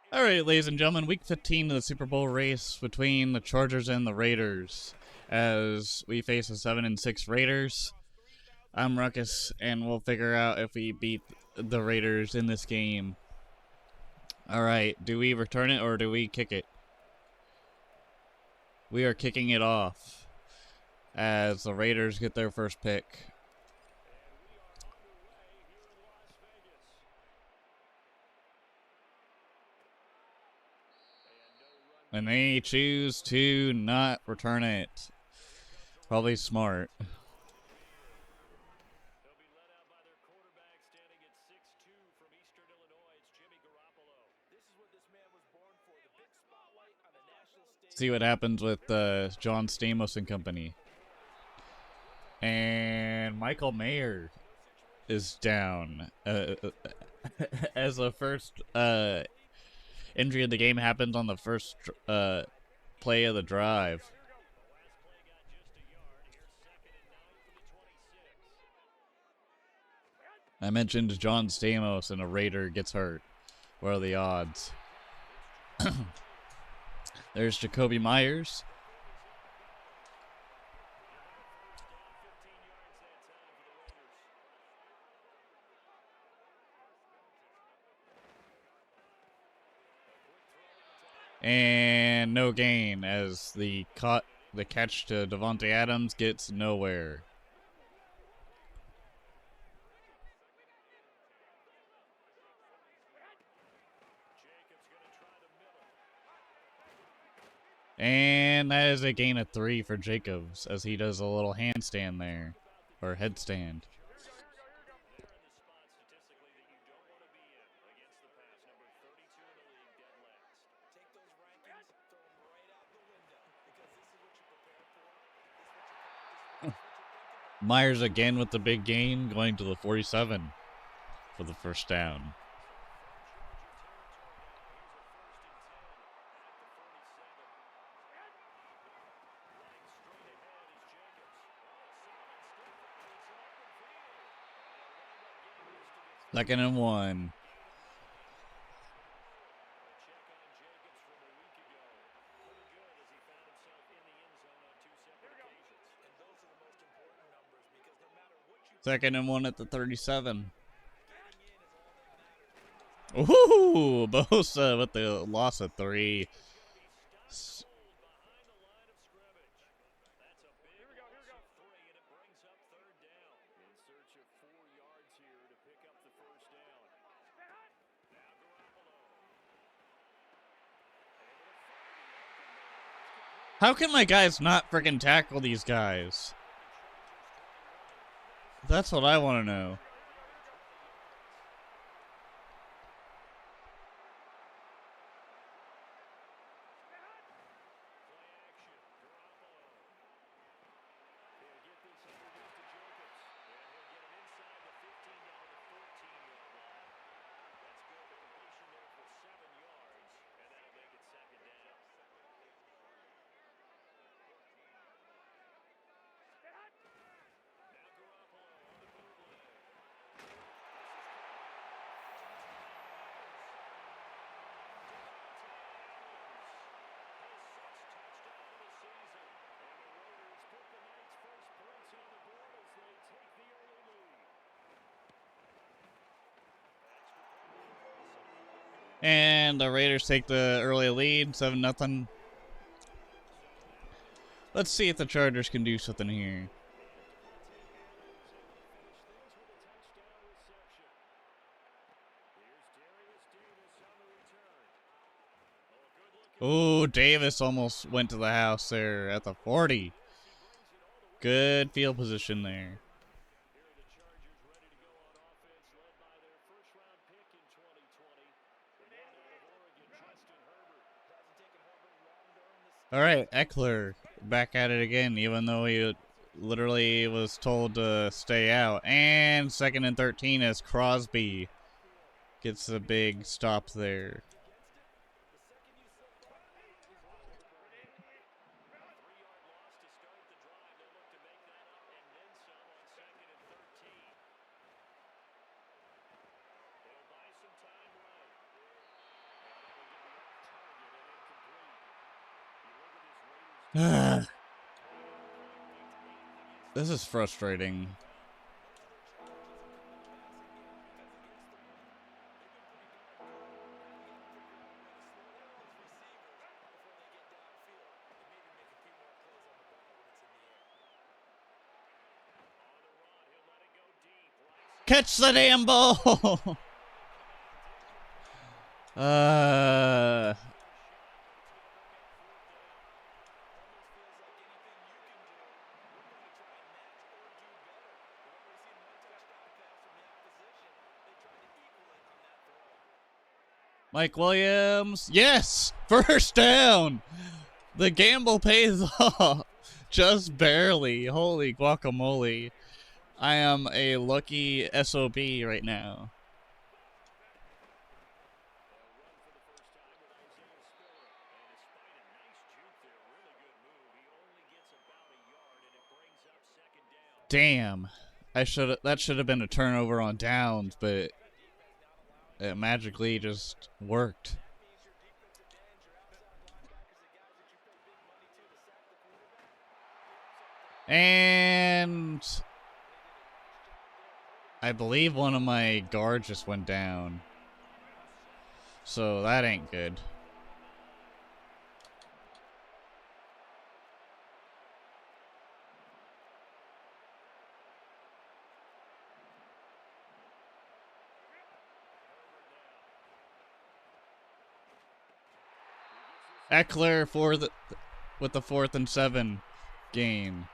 All right, ladies and gentlemen, Week 15 of the Super Bowl race between the Chargers and the Raiders, as we face the 7-6 Raiders. I'm Ruckus, and we'll figure out if we beat the Raiders in this game. All right, do we return it or do we kick it? We are kicking it off as the Raiders get their first pick. And they choose to not return it. Probably smart. See what happens with John Stamos and company. And Michael Mayer is down. As the first injury of the game happens on the first play of the drive. I mentioned John Stamos and a Raider gets hurt. What are the odds? There's Jacoby Myers. And no gain as the catch to Devontae Adams gets nowhere. And that is a gain of 3 for Jacobs as he does a little handstand there, or headstand. Myers again with the big gain, going to the 47 for the first down. Second and 1. Second and 1 at the 37. Ooh, Bosa with the loss of 3. How can my guys not freaking tackle these guys? That's what I want to know. And the Raiders take the early lead, 7-0. Let's see if the Chargers can do something here. Oh, Davis almost went to the house there at the 40. Good field position there. All right, Eckler back at it again, even though he literally was told to stay out. And 2nd and 13 as Crosby gets a big stop there. This is frustrating. Catch the damn ball! Mike Williams. Yes! First down! The gamble pays off. Just barely. Holy guacamole. I am a lucky SOB right now. Damn. That should have been a turnover on downs, but it magically just worked. And I believe one of my guards just went down. So that ain't good. Eckler with the 4th and 7 game.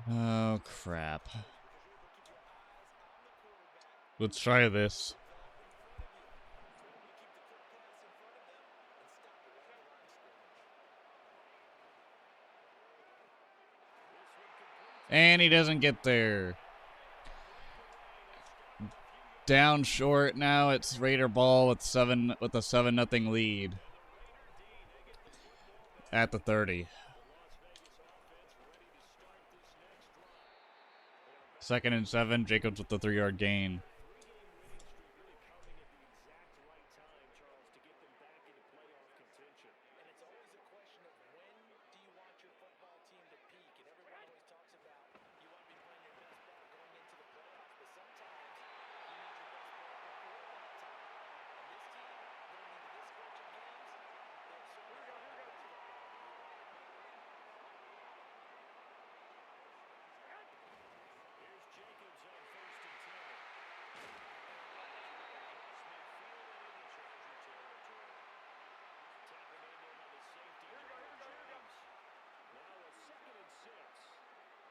Oh, crap. Let's try this. And he doesn't get there. Down short now. It's Raider ball with a 7-0 lead at the 30. 2nd and 7. Jacobs with the 3-yard gain.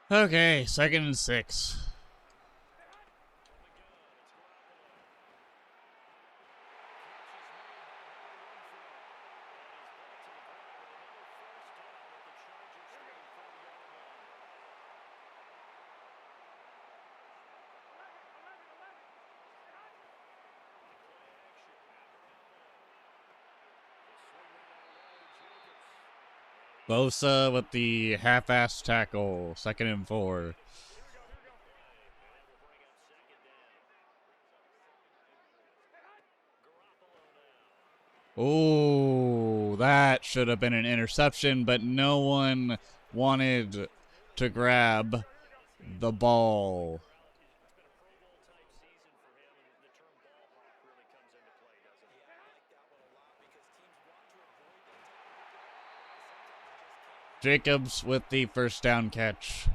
Okay, 2nd and 6. Bosa with the half-ass tackle. 2nd and 4. Oh, that should have been an interception, but no one wanted to grab the ball. Jacobs with the 1st down catch.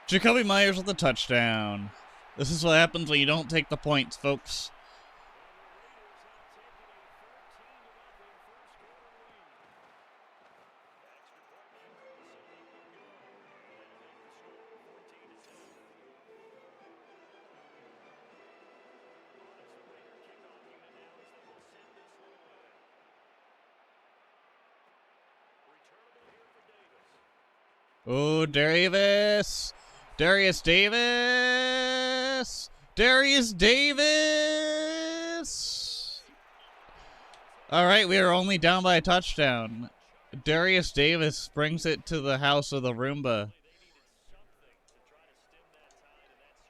Jacoby Myers with the touchdown. This is what happens when you don't take the points, folks. Oh, Darius Davis! Darius Davis! All right, we are only down by a touchdown. Darius Davis brings it to the house of the Roomba.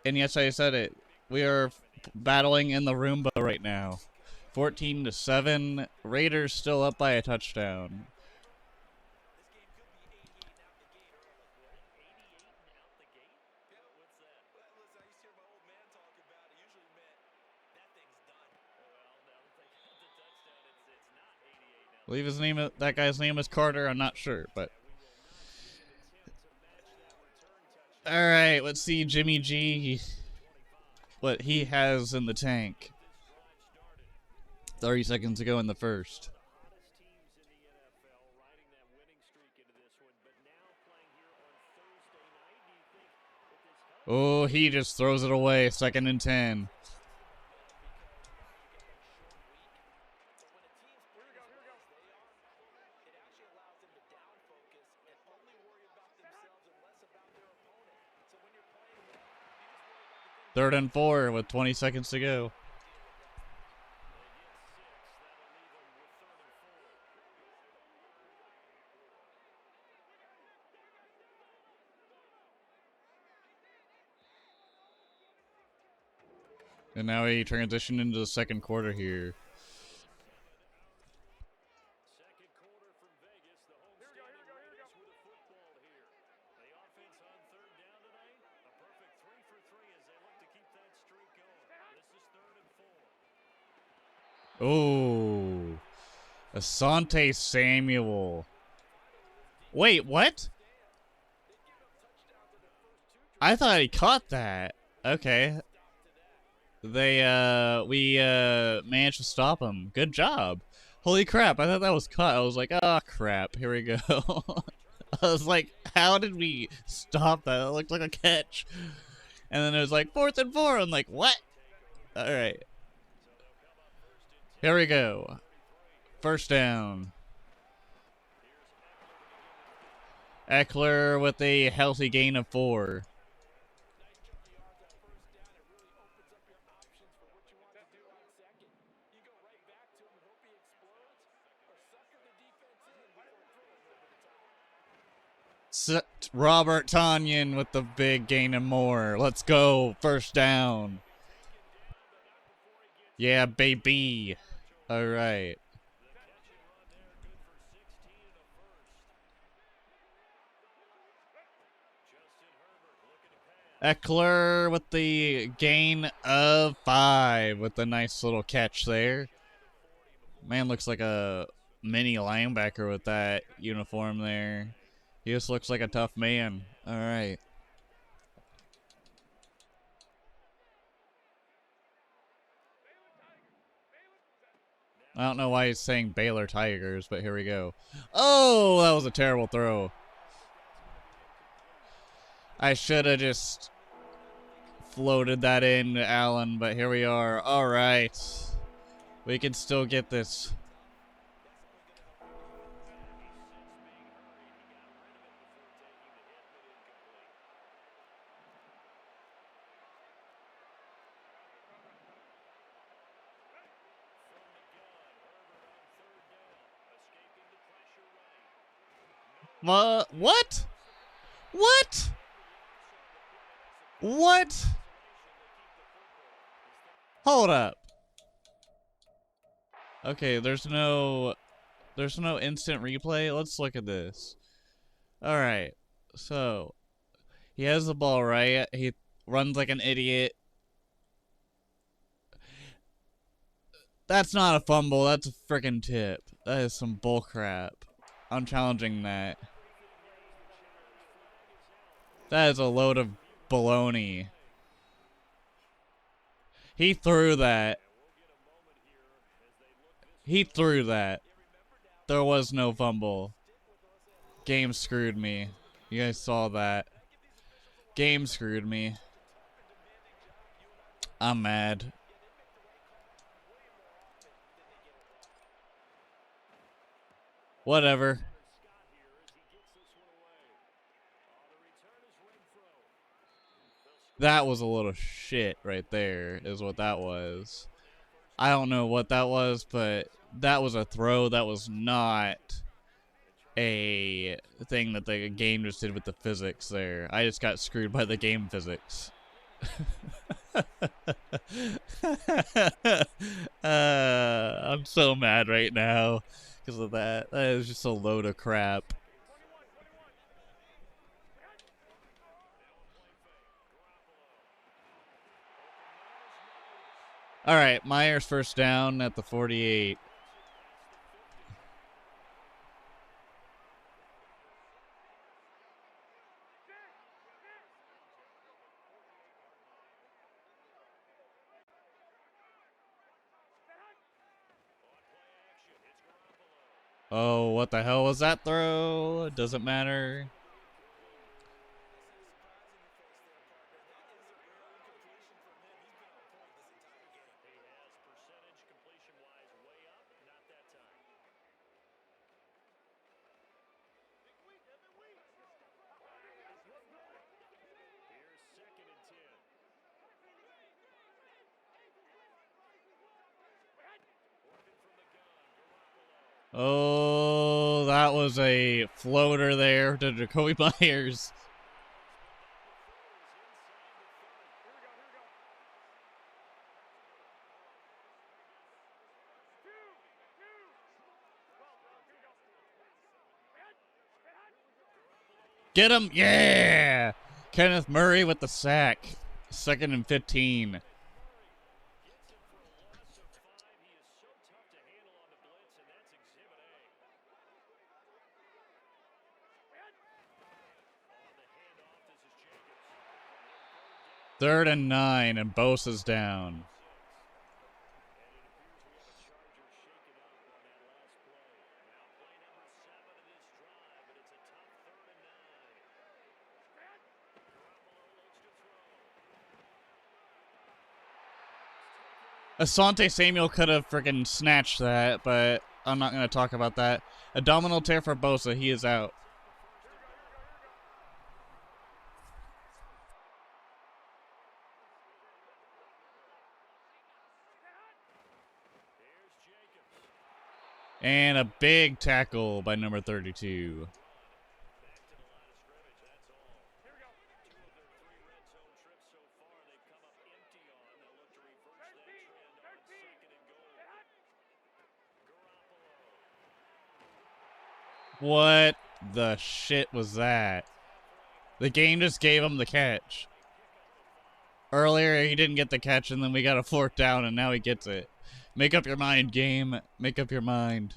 And yes, I said it. We are battling in the Roomba right now. 14-7. Raiders still up by a touchdown. I believe his name, that guy's name is Carter. I'm not sure, but all right. Let's see Jimmy G, what he has in the tank. 30 seconds to go in the first. Oh, he just throws it away. 2nd and 10. Third and 4 with 20 seconds to go. And now we transition into the second quarter here. Oh, Asante Samuel. Wait, what? I thought he caught that. Okay. We managed to stop him. Good job. Holy crap, I thought that was caught. I was like, oh crap, here we go. I was like, how did we stop that? It looked like a catch. And then it was like 4th and 4. I'm like, what? Alright. Here we go. First down. Eckler with a healthy gain of 4. Robert Tonyan with the big gain of more. Let's go. First down. Yeah, baby. All right. Eckler with the gain of 5 with the nice little catch there. Man looks like a mini linebacker with that uniform there. He just looks like a tough man. All right. I don't know why he's saying Baylor Tigers, but here we go. Oh, that was a terrible throw. I should have just floated that in to Allen, but here we are. All right. We can still get this. What? What? What? Hold up. Okay, there's no instant replay. Let's look at this. All right. So, he has the ball, right? He runs like an idiot. That's not a fumble. That's a freaking tip. That is some bullcrap. I'm challenging that. That is a load of baloney. He threw that. He threw that. There was no fumble. Game screwed me. You guys saw that. Game screwed me. I'm mad. Whatever. That was a little shit right there, is what that was. I don't know what that was, but that was a throw. That was not a thing that the game just did with the physics there. I just got screwed by the game physics. I'm so mad right now because of that. That is just a load of crap. All right, Myers first down at the 48. Oh, what the hell was that throw? It doesn't matter. Oh, that was a floater there to Jacoby Myers. Get him! Yeah! Kenneth Murray with the sack. 2nd and 15. Third and 9, and Bosa's down. Asante Samuel could have freaking snatched that, but I'm not going to talk about that. Abdominal tear for Bosa. He is out. And a big tackle by number 32. What the shit was that? The game just gave him the catch. Earlier, he didn't get the catch, and then we got a 4th down, and now he gets it. Make up your mind, game. Make up your mind.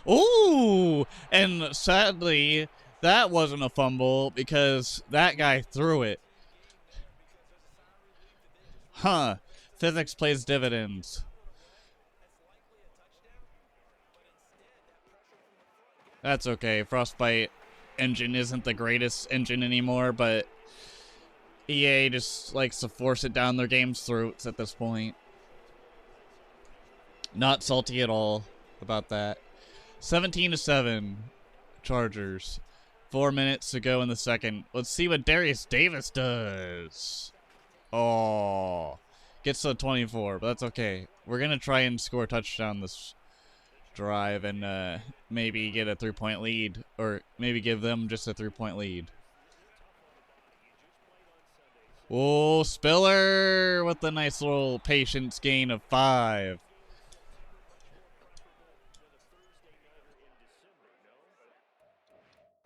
Ooh! And sadly, that wasn't a fumble because that guy threw it. Huh. Physics plays dividends. That's okay. Frostbite engine isn't the greatest engine anymore, but EA just likes to force it down their game's throats at this point. Not salty at all about that. 17-7, Chargers. 4 minutes to go in the second. Let's see what Darius Davis does. Oh, gets to 24, but that's okay. We're going to try and score a touchdown this drive and maybe get a 3-point lead, or maybe give them just a 3-point lead. Oh, Spiller with a nice little patience gain of 5.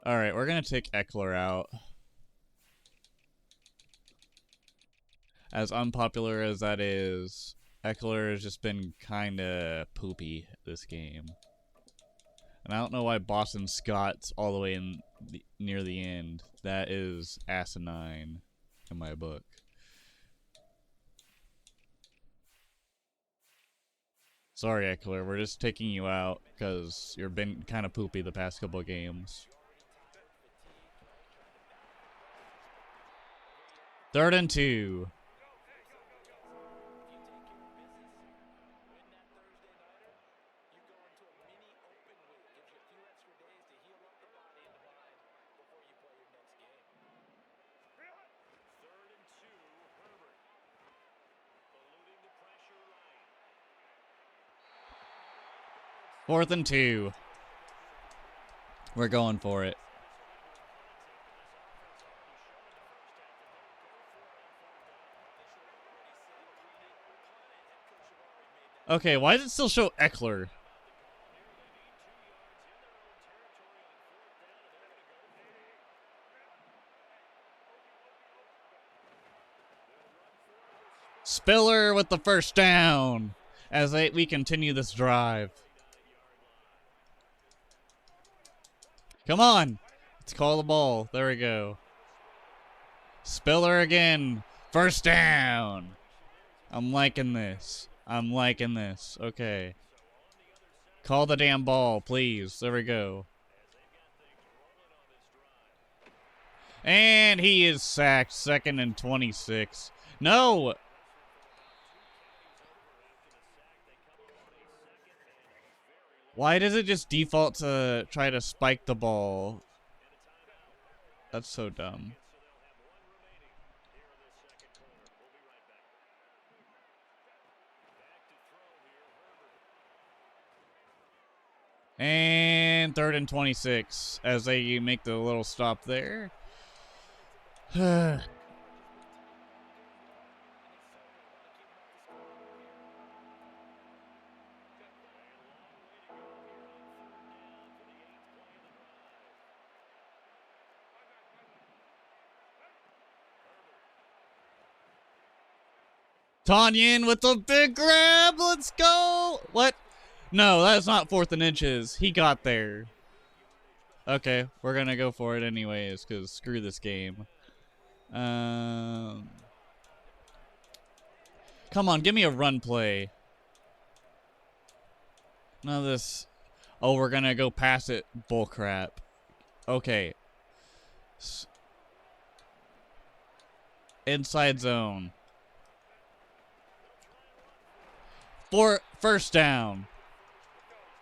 All right, we're going to take Eckler out. As unpopular as that is, Eckler has just been kind of poopy this game. And I don't know why Boston Scott's all the way in near the end. That is asinine in my book. Sorry, Eckler. We're just taking you out because you've been kind of poopy the past couple of games. 3rd and 2. 4th and 2. We're going for it. Okay, why does it still show Eckler? Spiller with the first down as we continue this drive. Come on. Let's call the ball. There we go. Spiller again. First down. I'm liking this. I'm liking this. Okay. Call the damn ball, please. There we go. And he is sacked. 2nd and 26. No. Why does it just default to try to spike the ball? That's so dumb. And 3rd and 26 as they make the little stop there. Tanyan with the big grab. Let's go. What? No, that's not 4th and inches. He got there. Okay, we're going to go for it anyways because screw this game. Come on, give me a run play. None of this. Oh, we're going to go pass it. Bullcrap. Okay. Inside zone. For first down.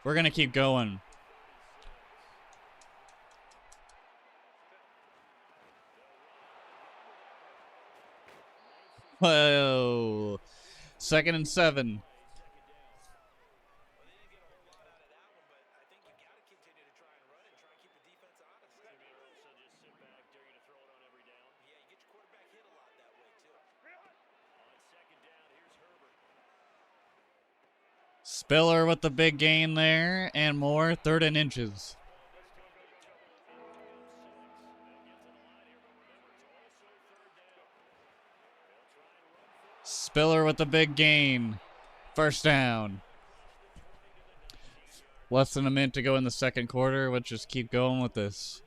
We're going to keep going. Whoa. 2nd and 7. Spiller with the big gain there and more. 3rd and inches. Spiller with the big gain. First down. Less than a minute to go in the 2nd quarter. Let's just keep going with this.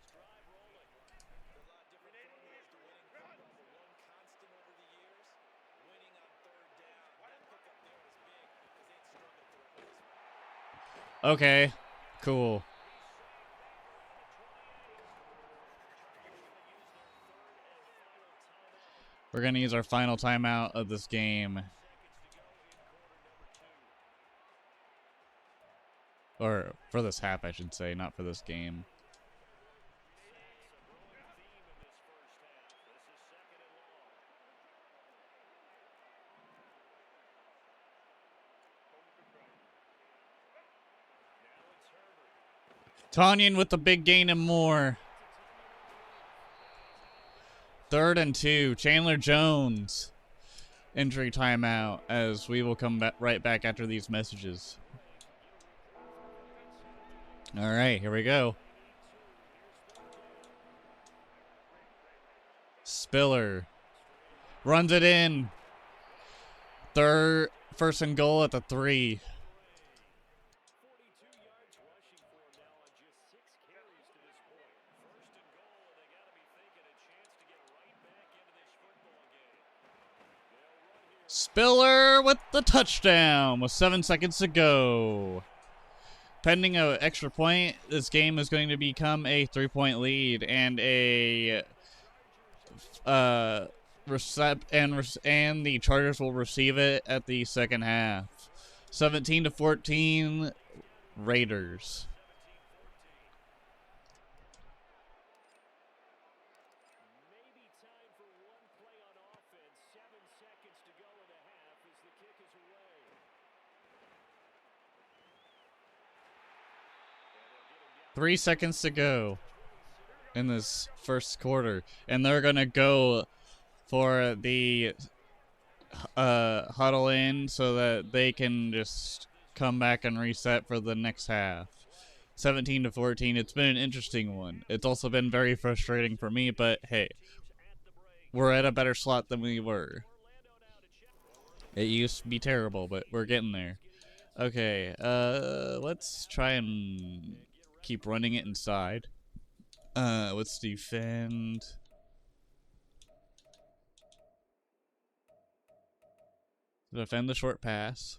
Okay, cool. We're going to use our final timeout of this game. Or for this half, I should say, not for this game. Tanyan with the big gain and more. 3rd and 2. Chandler Jones. Injury timeout as we will come back right back after these messages. All right, here we go. Spiller runs it in. 1st and goal at the 3. Spiller with the touchdown with 7 seconds to go. Pending an extra point, this game is going to become a 3-point lead and a and the Chargers will receive it at the 2nd half. 17-14 Raiders. 3 seconds to go in this first quarter, and they're gonna go for the huddle in so that they can just come back and reset for the next half. 17-14. It's been an interesting one. It's also been very frustrating for me, but hey, we're at a better slot than we were. It used to be terrible, but we're getting there. Okay, let's try and keep running it inside. Let's defend. Defend the short pass.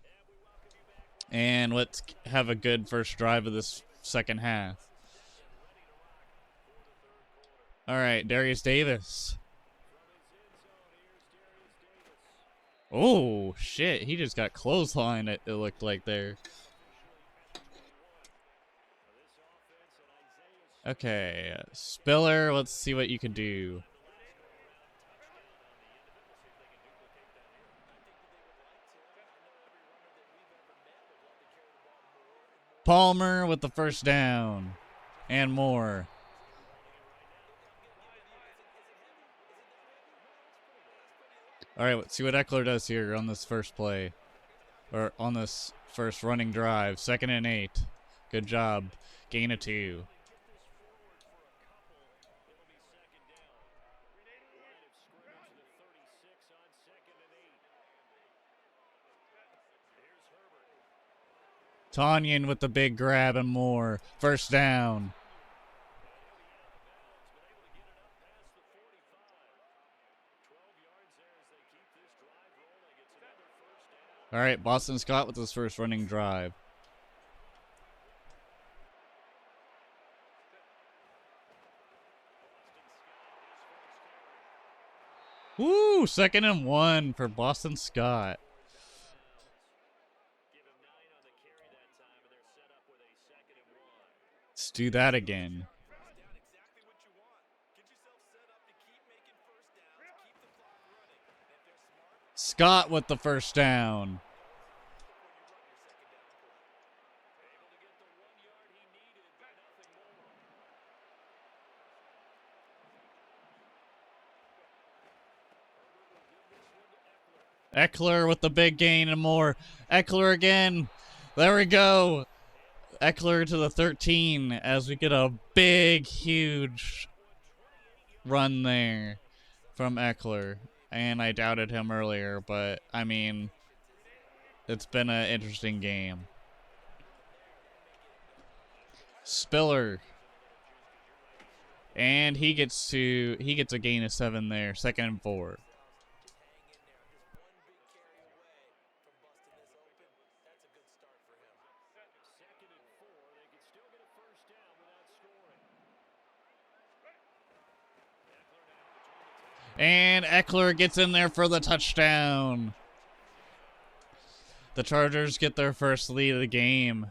And let's have a good first drive of this second half. All right, Darius Davis. Oh, shit. He just got clotheslined, it looked like there. Okay, Spiller, let's see what you can do. Palmer with the first down. And more. All right, let's see what Eckler does here on this first play. Or on this first running drive. 2nd and 8. Good job. Gain of 2. Tanyan with the big grab and more. First down. All right, Boston Scott with his first running drive. Woo! 2nd and 1 for Boston Scott. Let's do that again. Scott with the first down. Eckler with the big gain and more. Eckler again. There we go. Eckler to the 13 as we get a big, huge run there from Eckler. And I doubted him earlier, but I mean, it's been an interesting game. Spiller. And he gets a gain of 7 there. 2nd and 4. And Eckler gets in there for the touchdown. The Chargers get their first lead of the game.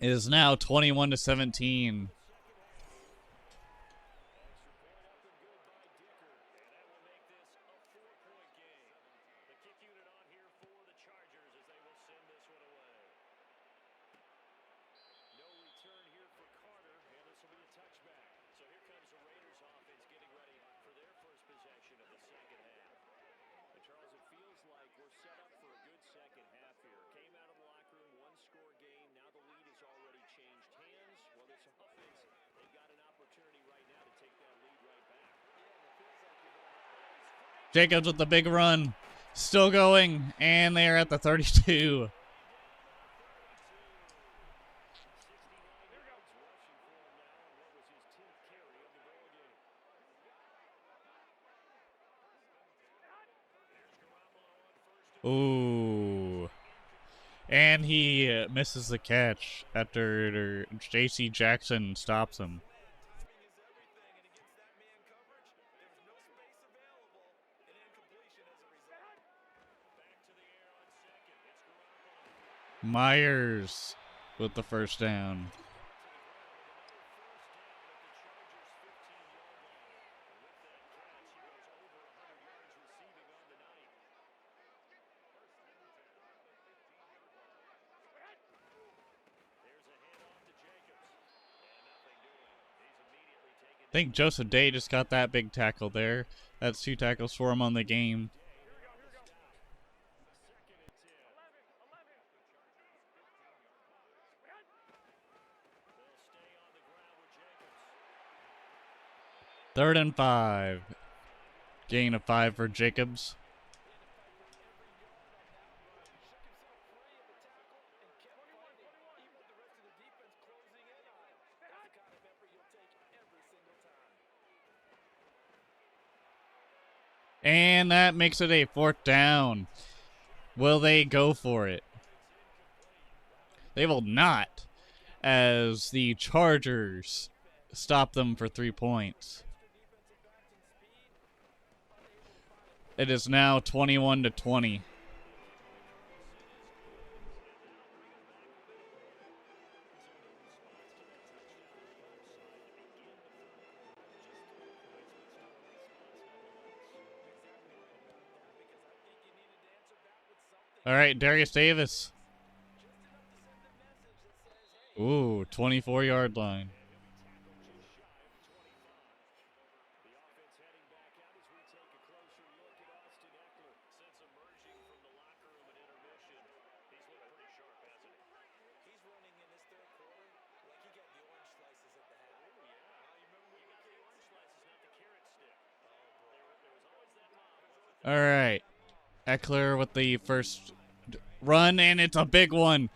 It is now 21-17. Jacobs with the big run. Still going. And they are at the 32. Ooh. And he misses the catch after J.C. Jackson stops him. Myers with the first down. think Joseph Day just got that big tackle there. That's 2 tackles for him on the game. Third and 5. Gain of 5 for Jacobs. And that makes it a 4th down. Will they go for it? They will not, as the Chargers stop them for 3 points. It is now 21-20. All right, Darius Davis. Ooh, 24-yard line. All right. Eckler with the first run, and it's a big one.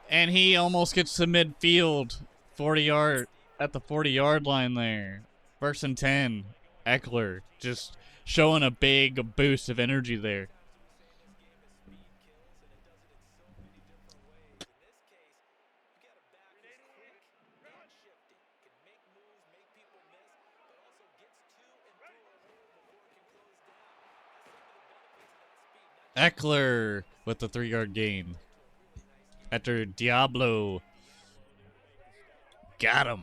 And he almost gets to midfield, 40-yard at the 40-yard line there. 1st and 10. Eckler just showing a big boost of energy there. Eckler with the 3-yard gain. After Diablo got him.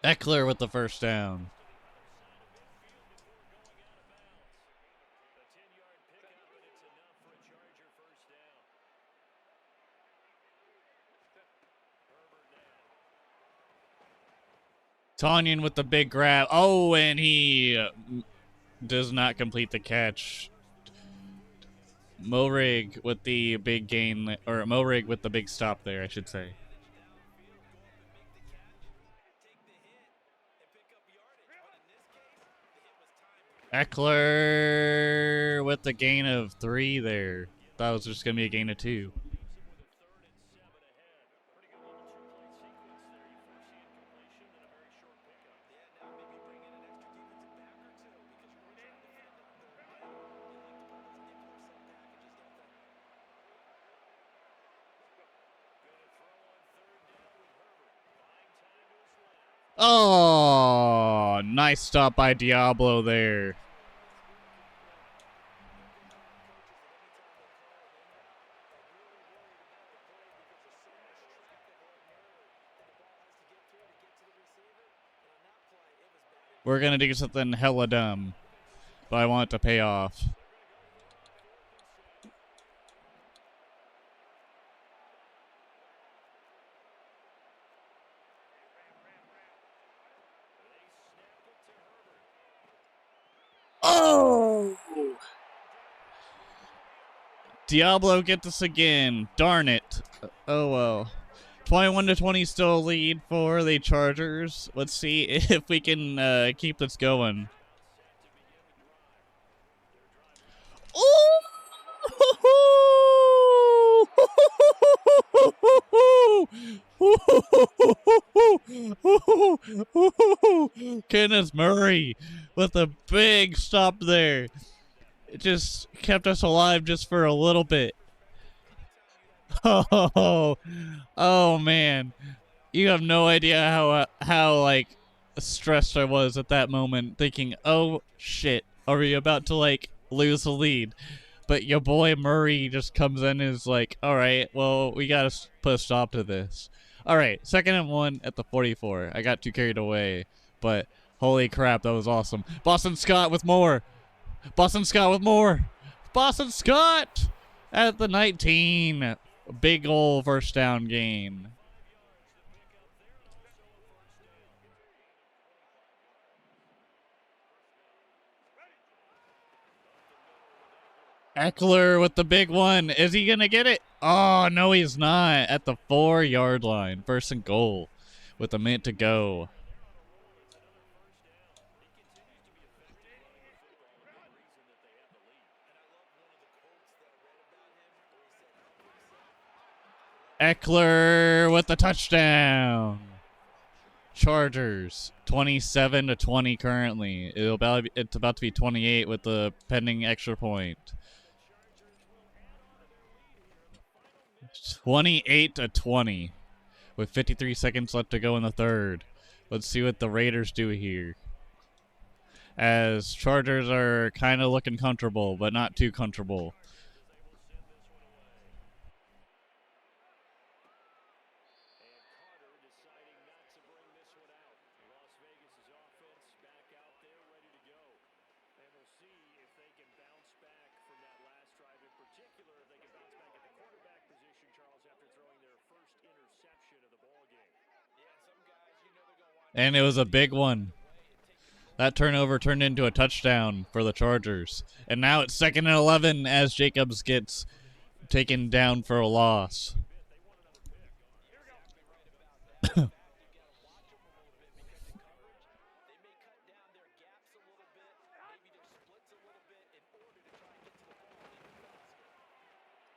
Eckler with the 1st down. Tanyan with the big grab. Oh, and he does not complete the catch. Morig with the big gain, or Morig with the big stop there, I should say. Eckler with the gain of 3 there. Thought it was just going to be a gain of 2. Oh, nice stop by Diablo there. We're going to do something hella dumb, but I want it to pay off. Oh! Diablo gets us again. Darn it. Oh well. 21-20 still a lead for the Chargers. Let's see if we can keep this going. Kenneth Murray with a big stop there. It just kept us alive just for a little bit. Oh man, you have no idea how like stressed I was at that moment, thinking, oh shit, are we about to like lose the lead? But your boy Murray just comes in and is like, all right, well, we gotta put a stop to this. All right, 2nd and 1 at the 44. I got too carried away, but holy crap, that was awesome. Boston Scott with more. Boston Scott with more. Boston Scott at the 19. Big ol' first down gain. Eckler with the big one. Is he going to get it? Oh, no, he's not. At the 4-yard line. First and goal with a minute to go. Eckler with the touchdown. Chargers 27-20 currently. It's about to be 28 with the pending extra point. 28-20 with 53 seconds left to go in the third. Let's see what the Raiders do here. As Chargers are kind of looking comfortable, but not too comfortable. And it was a big one. That turnover turned into a touchdown for the Chargers. And now it's 2nd and 11 as Jacobs gets taken down for a loss.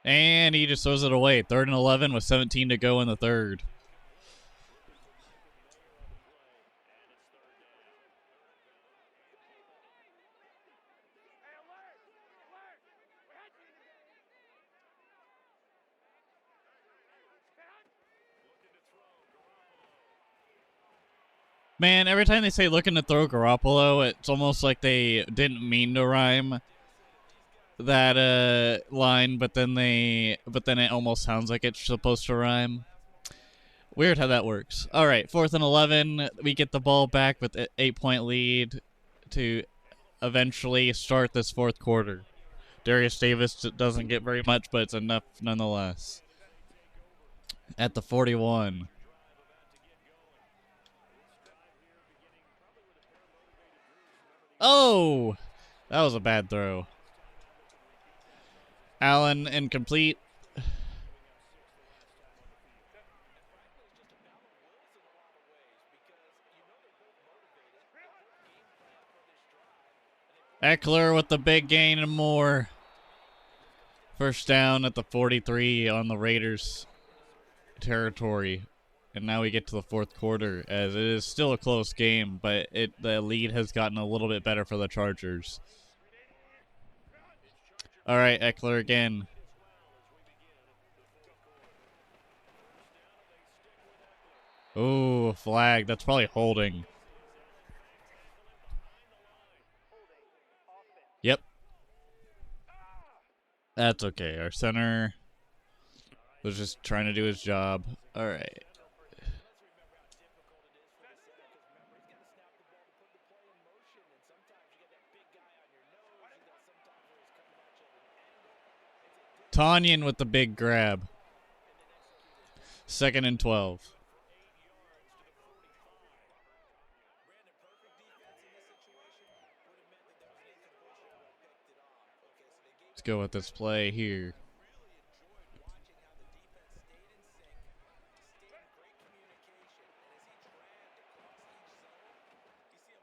And he just throws it away. 3rd and 11 with 17 to go in the third. Man, every time they say looking to throw Garoppolo, it's almost like they didn't mean to rhyme that line, but then it almost sounds like it's supposed to rhyme. Weird how that works. All right, 4th and 11. We get the ball back with an 8-point lead to eventually start this fourth quarter. Darius Davis doesn't get very much, but it's enough nonetheless. At the 41. Oh! That was a bad throw. Allen incomplete. Eckler with the big gain and more. First down at the 43 on the Raiders territory. And now we get to the fourth quarter, as it is still a close game, but the lead has gotten a little bit better for the Chargers. All right, Eckler again. Oh, flag. That's probably holding. Yep. That's okay. Our center was just trying to do his job. All right. Tanyan with the big grab. 2nd and 12. Let's go with this play here.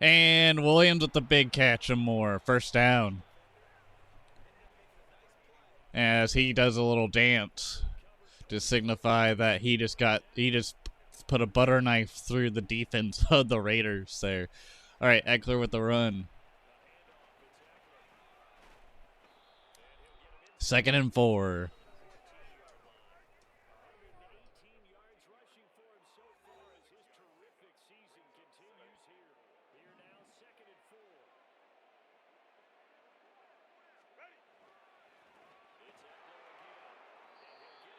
And Williams with the big catch and more. First down. As he does a little dance to signify that he just put a butter knife through the defense of the Raiders there. All right, Eckler with the run. 2nd and 4.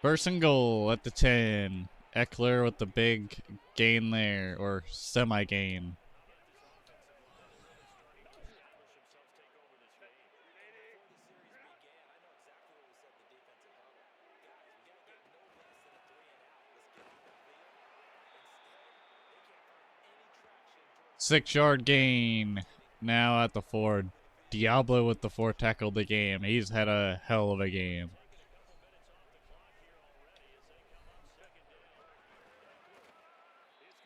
First and goal at the 10. Eckler with the big gain there, or semi-gain. 6-yard gain. Now at the 4. Diablo with the 4 tackled the game. He's had a hell of a game.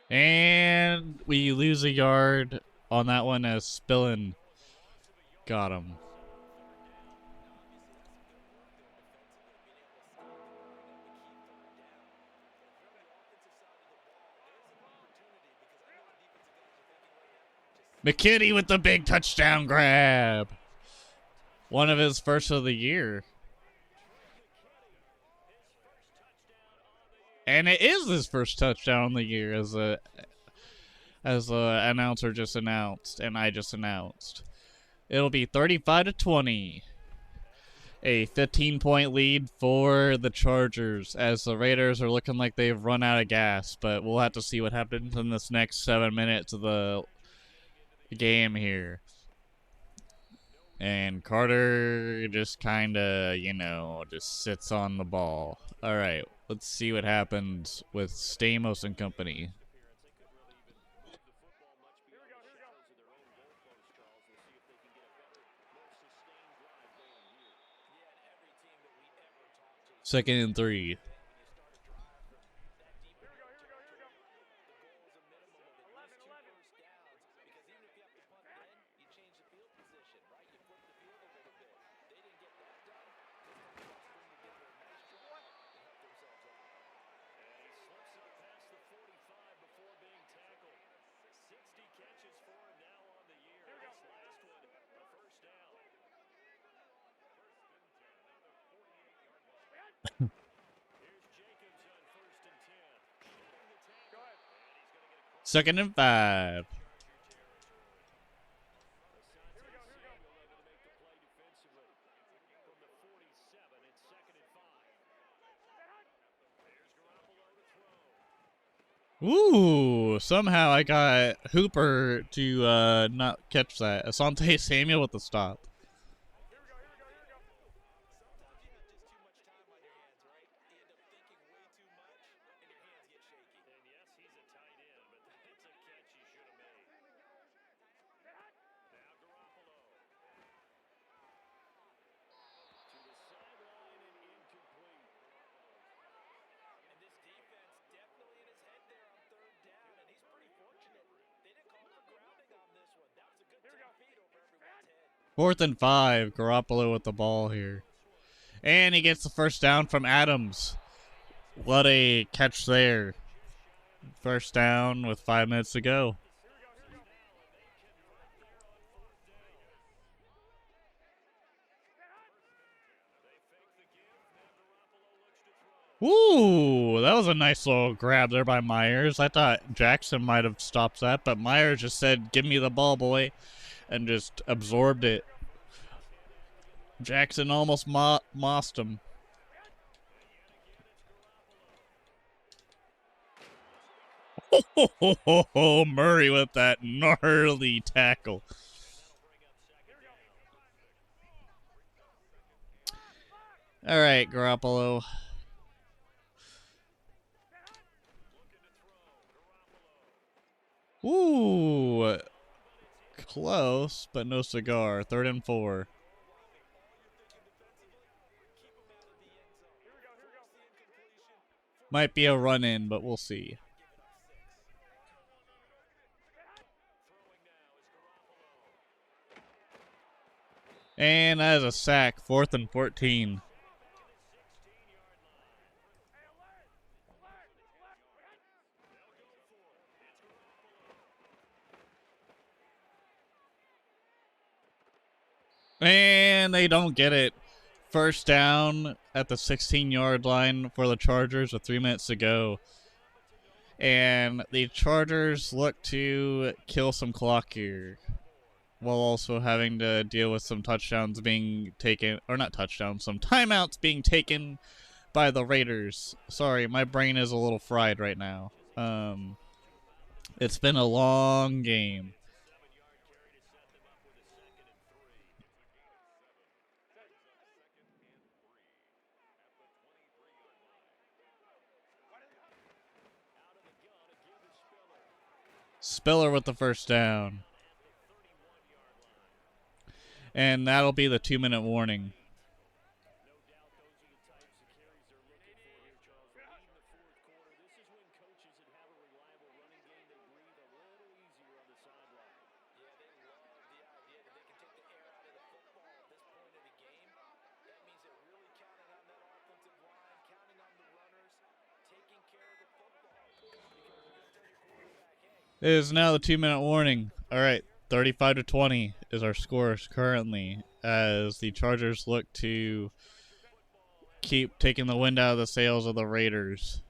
And we lose a yard on that one as Spillin got him. McKinney with the big touchdown grab. One of his first of the year. And it is his first touchdown of the year, as the announcer just announced, and I just announced. It'll be 35-20. A 15-point lead for the Chargers, as the Raiders are looking like they've run out of gas, but we'll have to see what happens in this next 7 minutes of the game here. And Carter just kind of, just sits on the ball. All right, let's see what happens with Stamos and company. Second and 3. Second and 5. Ooh, somehow I got Hooper to not catch that. Asante Samuel with the stop. Fourth and 5. Garoppolo with the ball here. And he gets the first down from Adams. What a catch there. First down with 5 minutes to go. Ooh, that was a nice little grab there by Myers. I thought Jackson might have stopped that, but Myers just said, "Give me the ball, boy," and just absorbed it. Jackson almost mossed him. Oh, Murray with that gnarly tackle. All right, Garoppolo. Ooh, close, but no cigar. 3rd and 4. Might be a run-in, but we'll see. And that is a sack. 4th and 14. And they don't get it. First down at the 16-yard line for the Chargers with 3 minutes to go. And the Chargers look to kill some clock here, while also having to deal with some touchdowns being taken, or not touchdowns, some timeouts being taken by the Raiders. Sorry, my brain is a little fried right now. It's been a long game. Spiller with the first down. And that'll be the 2-minute warning. It is now the 2-minute warning. All right, 35-20 is our score currently, as the Chargers look to keep taking the wind out of the sails of the Raiders.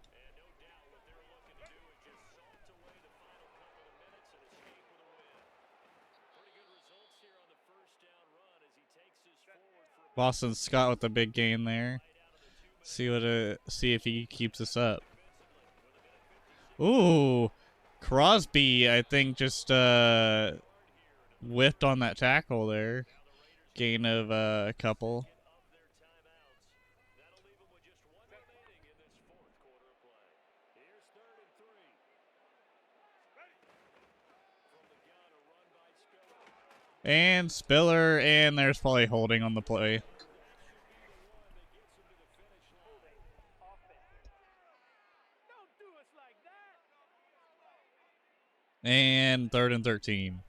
Boston Scott with the big gain there. See if he keeps this up. Ooh, Crosby, I think, just whiffed on that tackle there. Gain of a couple. And Spiller, and there's probably holding on the play. And 3rd and 13.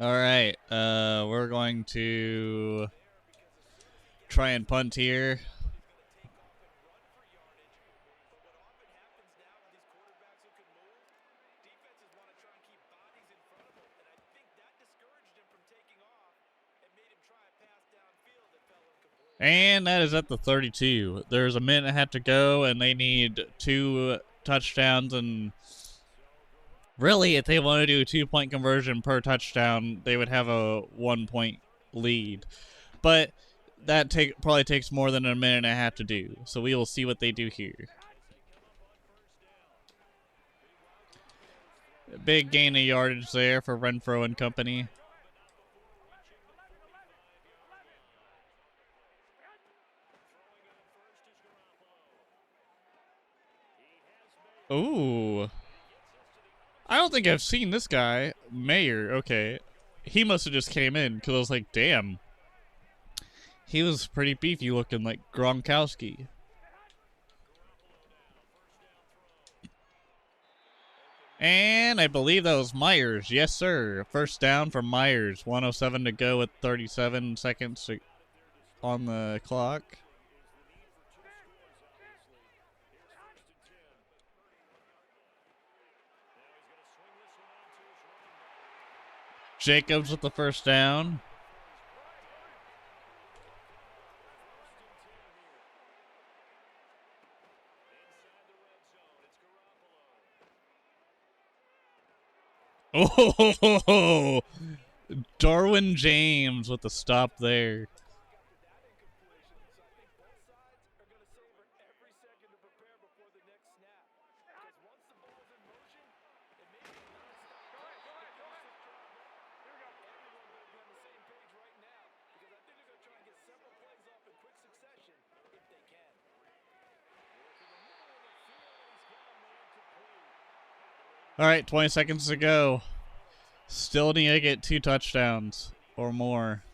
All right, we're going to try and punt here. And that is at the 32. There's a minute and a half to go, and they need 2 touchdowns. And really, if they want to do a 2-point conversion per touchdown, they would have a 1-point lead. But that probably takes more than a minute and a half to do. So we will see what they do here. Big gain of yardage there for Renfro and company. Ooh. I don't think I've seen this guy. Mayer, okay. He must have just came in, because I was like, damn. He was pretty beefy looking, like Gronkowski. And I believe that was Myers. Yes, sir. First down for Myers. 1:07 to go with 37 seconds on the clock. Jacobs with the first down. Oh, Darwin James with the stop there. All right, 20 seconds to go. Still need to get 2 touchdowns or more.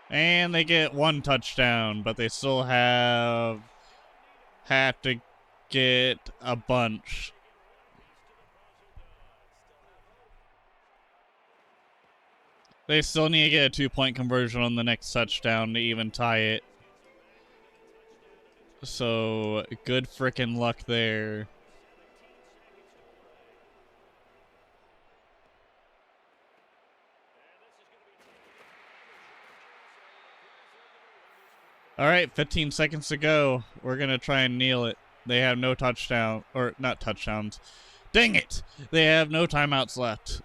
And they get 1 touchdown, but they still have to get a bunch. They still need to get a 2-point conversion on the next touchdown to even tie it. So, good frickin' luck there. All right, 15 seconds to go. We're going to try and kneel it. They have no touchdown, or not touchdowns. Dang it! They have no timeouts left.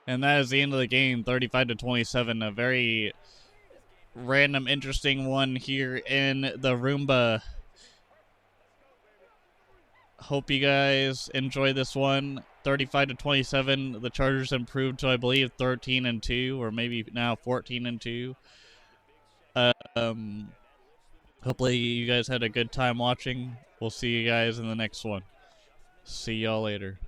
And that is the end of the game, 35-27. A very random, interesting one here in the Roomba. Hope you guys enjoy this one. 35-27. The Chargers improved to, I believe, 13-2, or maybe now 14-2. Hopefully you guys had a good time watching. We'll see you guys in the next one. See y'all later.